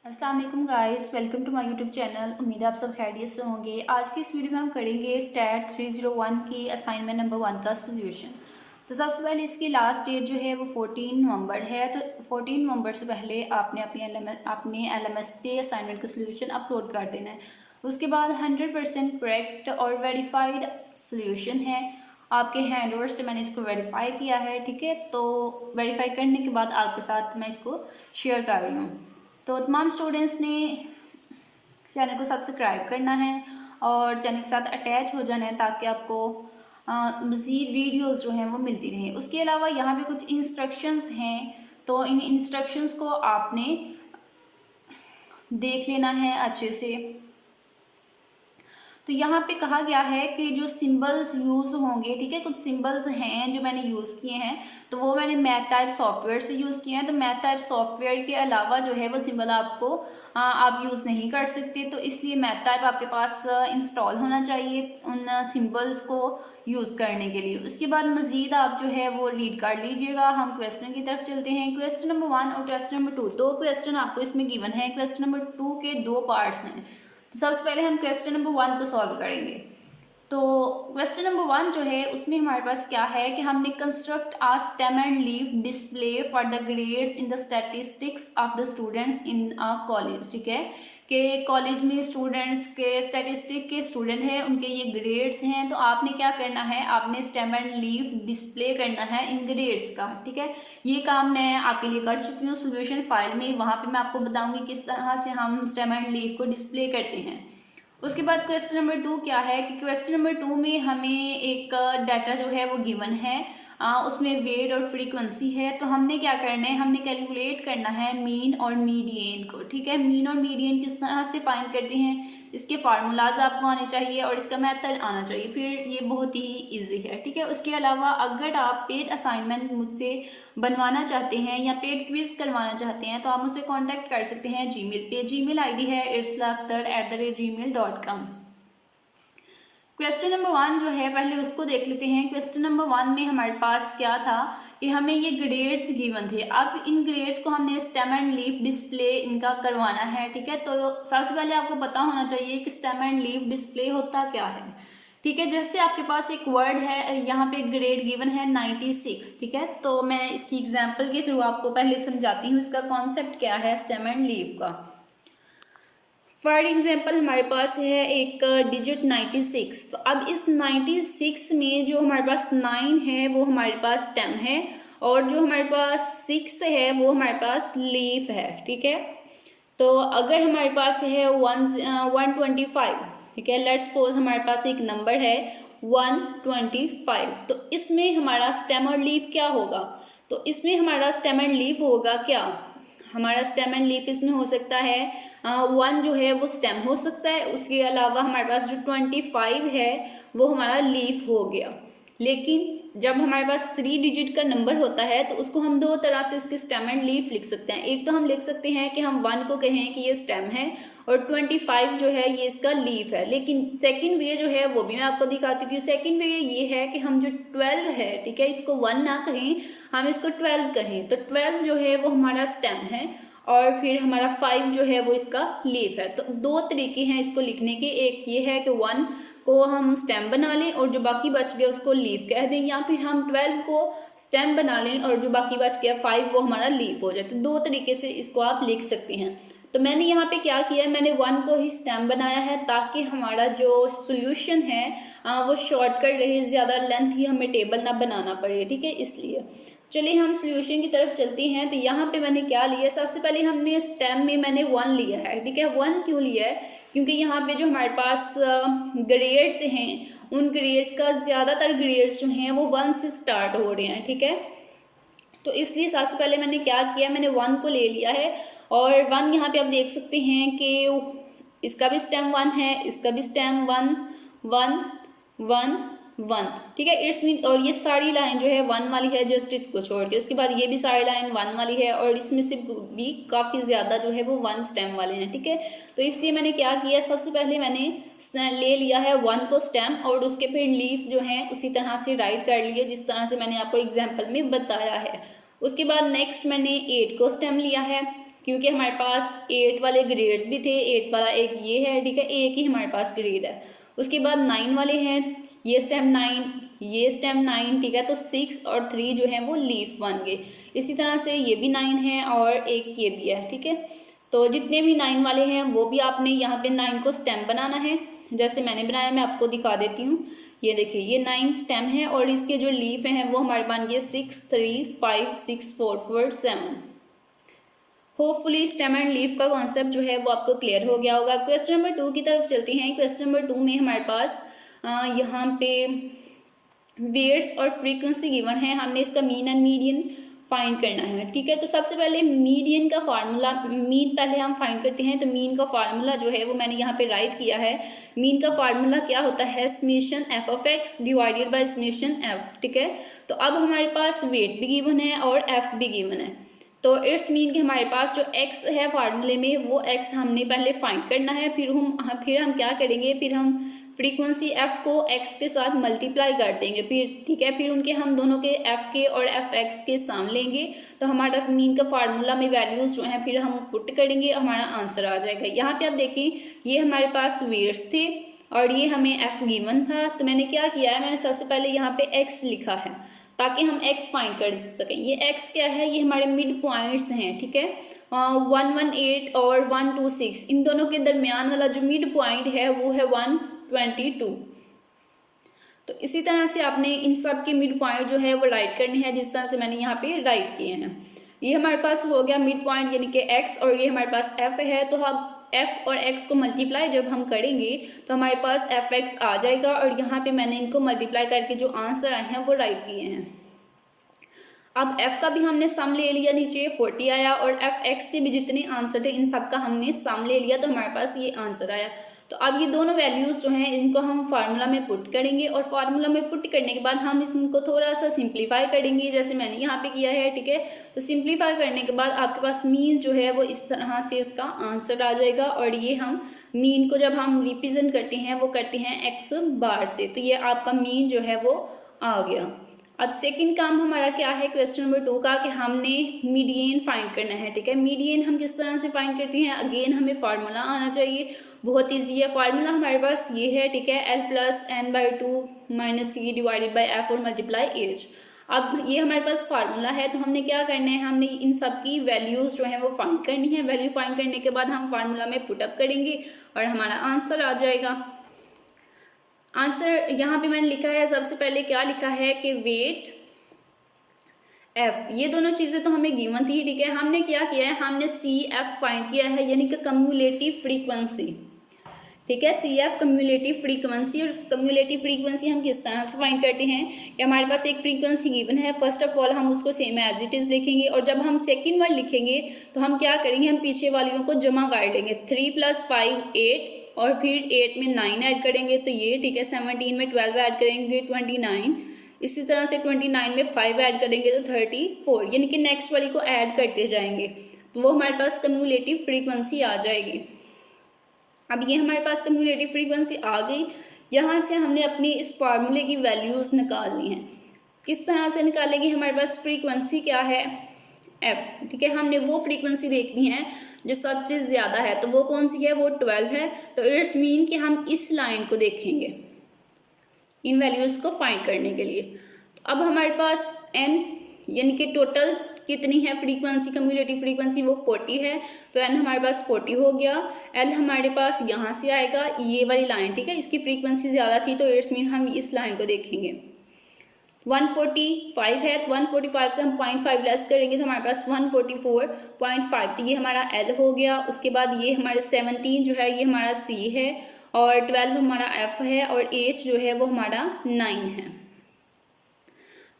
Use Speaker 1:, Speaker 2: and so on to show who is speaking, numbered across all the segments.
Speaker 1: अस्सलाम वालेकुम guys, welcome to my YouTube channel. उम्मीद है आप सब खैरियत से होंगे। आज की इस वीडियो में हम करेंगे स्टैट 301 की असाइनमेंट नंबर 1 का सोल्यूशन। तो सबसे पहले इसकी लास्ट डेट जो है वो 14 नवंबर है। तो 14 नवंबर से पहले आपने अपने LMS पे असाइनमेंट का सोल्यूशन अपलोड कर देना है। उसके बाद 100% करेक्ट और वेरीफाइड सोल्यूशन है। आपके हैंडओवर से मैंने इसको वेरीफाई किया है, ठीक है। तो वेरीफाई करने के बाद आपके साथ मैं इसको शेयर कर रही हूँ। तो तमाम स्टूडेंट्स ने चैनल को सब्सक्राइब करना है और चैनल के साथ अटैच हो जाना है ताकि आपको मज़ीद वीडियोस जो हैं वो मिलती रहें। उसके अलावा यहाँ पे कुछ इंस्ट्रक्शंस हैं, तो इन इंस्ट्रक्शंस को आपने देख लेना है अच्छे से। तो यहाँ पे कहा गया है कि जो सिंबल्स यूज़ होंगे, ठीक है, कुछ सिंबल्स हैं जो मैंने यूज़ किए हैं, तो वो मैंने मैथ टाइप सॉफ्टवेयर से यूज़ किए हैं। तो मैथ टाइप सॉफ्टवेयर के अलावा जो है वो सिंबल आपको आप यूज़ नहीं कर सकते, तो इसलिए मैथ टाइप आपके पास इंस्टॉल होना चाहिए उन सिंबल्स को यूज़ करने के लिए। उसके बाद मज़ीद आप जो है वो रीड कर लीजिएगा। हम क्वेश्चन की तरफ चलते हैं। क्वेश्चन नंबर 1 और क्वेश्चन नंबर 2, दो क्वेश्चन आपको इसमें गिवन है। क्वेश्चन नंबर 2 के दो पार्ट्स हैं। तो सबसे पहले हम क्वेश्चन नंबर 1 को सॉल्व करेंगे। तो क्वेश्चन नंबर 1 जो है उसमें हमारे पास क्या है कि हमने construct a stem and leaf display for the grades in the statistics of the students in a college, ठीक है, कि कॉलेज में स्टूडेंट्स के स्टैटिस्टिक के स्टूडेंट हैं, उनके ये ग्रेड्स हैं। तो आपने क्या करना है, आपने स्टेम एंड लीफ डिस्प्ले करना है इन ग्रेड्स का, ठीक है। ये काम मैं आपके लिए कर चुकी हूँ सोल्यूशन फाइल में, वहाँ पे मैं आपको बताऊंगी किस तरह से हम स्टेम एंड लीफ को डिस्प्ले करते हैं। उसके बाद क्वेश्चन नंबर 2 क्या है कि क्वेश्चन नंबर 2 में हमें एक डाटा जो है वो गिवन है, उसमें वेट और फ्रीक्वेंसी है। तो हमने क्या करना है, हमने कैलकुलेट करना है मीन और मीडियन को, ठीक है। मीन और मीडियन किस तरह से फाइंड करते हैं, इसके फार्मूलाज आपको आने चाहिए और इसका मेथड आना चाहिए, फिर ये बहुत ही इजी है, ठीक है। उसके अलावा अगर आप पेड असाइनमेंट मुझसे बनवाना चाहते हैं या पेड क्विज करवाना चाहते हैं तो आप मुझसे कांटेक्ट कर सकते हैं जीमेल पे। जीमेल आईडी है irslakhtar@gmail.com। क्वेश्चन नंबर 1 जो है पहले उसको देख लेते हैं। क्वेश्चन नंबर 1 में हमारे पास क्या था कि हमें ये ग्रेड्स गिवन थे। अब इन ग्रेड्स को हमने स्टेम एंड लीफ डिस्प्ले इनका करवाना है, ठीक है। तो सबसे पहले आपको पता होना चाहिए कि स्टेम एंड लीफ डिस्प्ले होता क्या है, ठीक है। जैसे आपके पास एक वर्ड है, यहाँ पे ग्रेड गिवन है 96, ठीक है। तो मैं इसकी एग्जांपल के थ्रू आपको पहले समझाती हूँ इसका कॉन्सेप्ट क्या है स्टेम एंड लीफ का। फॉर एग्जाम्पल हमारे पास है एक डिजिट 96। तो अब इस 96 में जो हमारे पास 9 है वो हमारे पास स्टेम है और जो हमारे पास 6 है वो हमारे पास लीफ है, ठीक है। तो अगर हमारे पास है 125, ठीक है, लेट्स सपोज हमारे पास एक नंबर है 125, तो इसमें हमारा स्टेम और लीफ क्या होगा, तो इसमें हमारा स्टेम एंड लीफ होगा क्या, हमारा स्टेम एंड लीफ इसमें हो सकता है 1 जो है वो स्टेम हो सकता है, उसके अलावा हमारे पास जो 25 है वो हमारा लीफ हो गया। लेकिन जब हमारे पास 3 डिजिट का नंबर होता है तो उसको हम दो तरह से उसके स्टेम एंड लीफ लिख सकते हैं। एक तो हम लिख सकते हैं कि हम 1 को कहें कि ये स्टेम है और 25 जो है ये इसका लीफ है। लेकिन सेकंड वे जो है वो भी मैं आपको दिखाती थी। सेकंड वे ये है कि हम जो 12 है, ठीक है, इसको 1 ना कहें, हम इसको 12 कहें। तो 12 जो है वो हमारा स्टेम है और फिर हमारा 5 जो है वो इसका लीफ है। तो दो तरीके हैं इसको लिखने के, एक ये है कि 1 को हम स्टेम बना लें और जो बाकी बच गया उसको लीफ कह दें, या फिर हम 12 को स्टेम बना लें और जो बाकी बच गया 5 वो हमारा लीफ हो जाए। तो दो तरीके से इसको आप लिख सकते हैं। तो मैंने यहाँ पे क्या किया है, मैंने 1 को ही स्टेम बनाया है ताकि हमारा जो सोल्यूशन है वो शॉर्टकट रहे, ज़्यादा लेंथ ही हमें टेबल ना बनाना पड़े, ठीक है। इसलिए चलिए हम सोल्यूशन की तरफ चलते हैं। तो यहाँ पे मैंने क्या लिया, सबसे पहले हमने स्टेम में मैंने 1 लिया है, ठीक है। 1 क्यों लिया है, क्योंकि यहाँ पे जो हमारे पास ग्रेड्स हैं उन ग्रेड्स का ज़्यादातर ग्रेड्स जो हैं वो 1 से स्टार्ट हो रहे हैं, ठीक है। तो इसलिए सबसे पहले मैंने क्या किया, मैंने 1 को ले लिया है और 1 यहाँ पे आप देख सकते हैं कि इसका भी स्टेम 1 है, इसका भी स्टेम 1 1 1 1, ठीक है। इट्स मीन, और ये सारी लाइन जो है 1 वाली है जस्ट इसको छोड़ के, उसके बाद ये भी सारी लाइन 1 वाली है और इसमें से भी काफ़ी ज़्यादा जो है वो 1 स्टेम वाले हैं, ठीक है। तो इसलिए मैंने क्या किया, सबसे पहले मैंने ले लिया है 1 को स्टेम और उसके फिर लीफ जो है उसी तरह से राइट कर लिए जिस तरह से मैंने आपको एग्जाम्पल में बताया है। उसके बाद नेक्स्ट मैंने 8 को स्टेम लिया है, क्योंकि हमारे पास 8 वाले ग्रेड्स भी थे, 8 वाला एक ये है, ठीक है, एक ही हमारे पास ग्रेड है। उसके बाद 9 वाले हैं, ये स्टेम 9, ये स्टेम 9, ठीक है, तो 6 और 3 जो है वो लीफ बन गए। इसी तरह से ये भी 9 है और एक ये भी है, ठीक है। तो जितने भी 9 वाले हैं वो भी आपने यहाँ पे 9 को स्टेम बनाना है, जैसे मैंने बनाया, मैं आपको दिखा देती हूँ। ये देखिए, ये 9 स्टेम है और इसके जो लीफ हैं वो हमारे बन गए 6 3 5 6 4 4 7। होपफुली स्टेम एंड लीफ का कॉन्सेप्ट जो है वो आपको क्लियर हो गया होगा। क्वेश्चन नंबर 2 की तरफ चलते हैं। क्वेश्चन नंबर 2 में हमारे पास यहाँ पे वेट्स और फ्रीक्वेंसी गिवन है, हमने इसका मीन एंड मीडियन फाइंड करना है, ठीक है। तो सबसे पहले मीडियन का फार्मूला, मीन पहले हम फाइंड करते हैं। तो मीन का फार्मूला जो है वो मैंने यहाँ पे राइट किया है। मीन का फार्मूला क्या होता है, summation F of x divided by summation F, ठीक है। तो अब हमारे पास वेट भी गिवन है और एफ भी गिवन है। तो इट्स मीन कि हमारे पास जो x है फार्मूले में, वो x हमने पहले फाइंड करना है, फिर हम क्या करेंगे, फिर हम फ्रीक्वेंसी f को x के साथ मल्टीप्लाई कर देंगे, फिर ठीक है, फिर उनके हम दोनों के f के और fx के साम लेंगे। तो हमारा मीन का फार्मूला में वैल्यूज़ जो हैं फिर हम पुट करेंगे, हमारा आंसर आ जाएगा। यहाँ पे आप देखें, ये हमारे पास वेट्स थे और ये हमें f गिवन था। तो मैंने क्या किया है, मैंने सबसे पहले यहाँ पे x लिखा है ताकि हम x फाइंड कर सकें। ये x क्या है, ये हमारे मिड पॉइंट्स हैं, ठीक है। 118 और 126, इन दोनों के दरमियान वाला जो मिड पॉइंट है वो है 122। तो इसी तरह से आपने इन सब के मिड पॉइंट जो है वो राइट करने हैं, जिस तरह से मैंने यहाँ पे राइट किए हैं। ये हमारे पास हो गया मिड पॉइंट यानी कि x, और ये हमारे पास f है। तो हम f और x को मल्टीप्लाई जब हम करेंगे तो हमारे पास fx आ जाएगा, और यहाँ पे मैंने इनको मल्टीप्लाई करके जो आंसर आए हैं वो राइट किए हैं। अब f का भी हमने सम ले लिया, नीचे 40 आया, और fx के भी जितने आंसर थे इन सब का हमने सम ले लिया, तो हमारे पास ये आंसर आया। तो अब ये दोनों वैल्यूज़ जो हैं इनको हम फार्मूला में पुट करेंगे, और फार्मूला में पुट करने के बाद हम इनको थोड़ा सा सिंप्लीफाई करेंगे, जैसे मैंने यहाँ पे किया है, ठीक है। तो सिंप्लीफाई करने के बाद आपके पास मीन जो है वो इस तरह से उसका आंसर आ जाएगा, और ये हम मीन को जब हम रिप्रेजेंट करते हैं वो करते हैं x बार से। तो ये आपका मीन जो है वो आ गया। अब सेकंड काम हमारा क्या है क्वेश्चन नंबर 2 का, कि हमने मीडियन फाइंड करना है, ठीक है। मीडियन हम किस तरह से फाइंड करते हैं, अगेन हमें फार्मूला आना चाहिए, बहुत ईजी है। फार्मूला हमारे पास ये है, ठीक है, L+n/2 - c divided by f और मल्टीप्लाई एज। अब ये हमारे पास फार्मूला है, तो हमने क्या करना है, हमने इन सब की वैल्यूज़ जो है वो फाइंड करनी है। वैल्यू फाइंड करने के बाद हम फार्मूला में पुटअप करेंगे और हमारा आंसर आ जाएगा। आंसर यहाँ पे मैंने लिखा है, सबसे पहले क्या लिखा है कि वेट f, ये दोनों चीज़ें तो हमें गिवन थी, ठीक है। हमने क्या किया है, हमने CF फाइंड किया है, यानी कि कम्युलेटिव फ्रीक्वेंसी, ठीक है। CF cumulative frequency. और कम्युलेटिव फ्रीक्वेंसी हम किस तरह से फाइंड करते हैं कि हमारे पास एक फ्रीक्वेंसी गिवन है, फर्स्ट ऑफ ऑल हम उसको सेम एज इट इज़ लिखेंगे, और जब हम सेकेंड वर्ड लिखेंगे तो हम क्या करेंगे, हम पीछे वालियों को जमा कर लेंगे। 3 + 5 8, और फिर 8 में 9 ऐड करेंगे तो ये, ठीक है। 17 में 12 ऐड करेंगे 29, इसी तरह से 29 में 5 ऐड करेंगे तो 34, यानी कि नेक्स्ट वाली को ऐड करते जाएंगे, तो वो हमारे पास कम्युलेटिव फ्रीक्वेंसी आ जाएगी। अब ये हमारे पास कम्युलेटिव फ्रीक्वेंसी आ गई। यहाँ से हमने अपनी इस फार्मूले की वैल्यूज़ निकालनी है। किस तरह से निकालेंगे, हमारे पास फ्रीक्वेंसी क्या है, f, ठीक है। हमने वो फ्रीक्वेंसी देखनी है जो सबसे ज़्यादा है, तो वो कौन सी है, वो 12 है। तो इट्स मीन कि हम इस लाइन को देखेंगे इन वैल्यूज़ को फाइंड करने के लिए। तो अब हमारे पास n यानी कि टोटल कितनी है फ्रीक्वेंसी, कम्युलेटिव फ्रीक्वेंसी, वो 40 है। तो n हमारे पास 40 हो गया। l हमारे पास यहाँ से आएगा, ये वाली लाइन, ठीक है, इसकी फ्रीक्वेंसी ज़्यादा थी, तो इट्स मीन हम इस लाइन को देखेंगे। 145 है, तो 145 से हम 0.5 लेस करेंगे तो हमारे पास 144.5, तो ये हमारा L हो गया। उसके बाद ये हमारे 17 जो है ये हमारा C है, और 12 हमारा F है, और H जो है वो हमारा 9 है।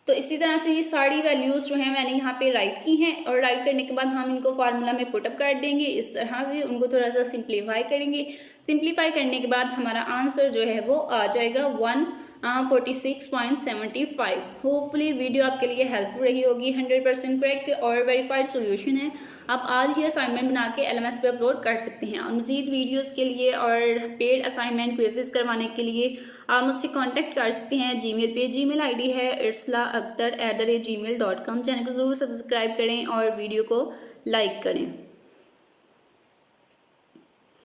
Speaker 1: तो इसी तरह से ये सारी वैल्यूज़ जो हैं मैंने यहाँ पे राइट की हैं, और राइट करने के बाद हम इनको फार्मूला में पुटअप कर देंगे। इस तरह से उनको थोड़ा सा सिंप्लीफाई करेंगे। सिंप्लीफाई करने के बाद हमारा आंसर जो है वो आ जाएगा 146.75। होपफुली वीडियो आपके लिए हेल्पफुल रही होगी। 100% करेक्ट और वेरीफाइड सोल्यूशन है। आप आज ही असाइनमेंट बना के LMS पे अपलोड कर सकते हैं। और मज़ीद वीडियोज़ के लिए और पेड असाइनमेंट क्विज़ेज़ करवाने के लिए आप मुझसे कांटेक्ट कर सकते हैं जीमेल पे। जीमेल आईडी है irslaaktar@gmail.com। चैनल को ज़रूर सब्सक्राइब करें और वीडियो को लाइक करें।